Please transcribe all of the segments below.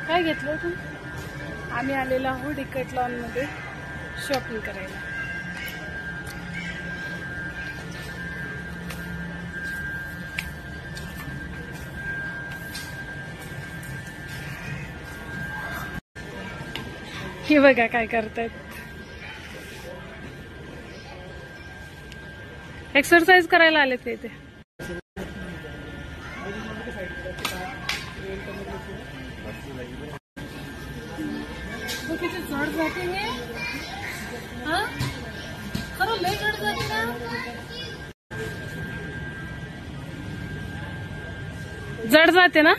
काय घेतलं तू? आम्ही आलेलो आहोत डिकॅथलॉन मध्ये शॉपिंग करायला. हे बघा काय करतायत. एक्सरसाइज करायला आले ते इथे. किती जड जाते हे. खरं लय जड जाते ना. जड जाते ना.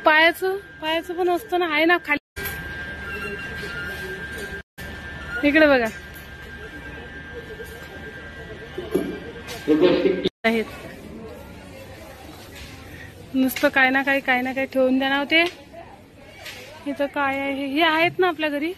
पायाचं पण असतं ना. आहे ना खाली. इकडे बघा आहेत. नुसतं काय ना काही ठेवून देणार होते. इथं काय आहे हे आहेत ना आपल्या घरी.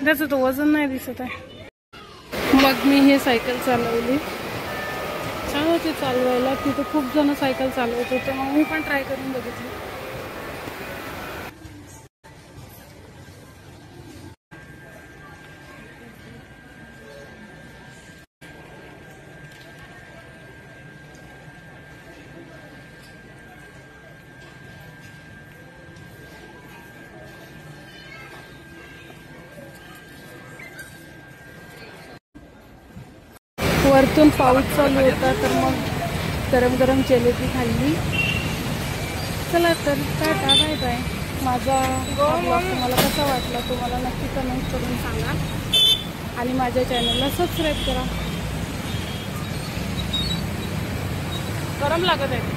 त्याचं तो वजन नाही दिसत आहे. मग मी हे सायकल चालवली. छान होते चालवायला. तिथे खूप जण सायकल चालवत होते. मग मी पण ट्राय करून बघितली. वरतून पाऊस चालू होता तर मग गरम गरम जिलेबी खाल्ली. चला तर टाटा बाय बाय. माझा ब्लॉग तुम्हाला कसा वाटला तुम्हाला नक्की कमेंट करून सांगा आणि माझ्या चॅनलला सबस्क्राईब करा. गरम लागत आहे.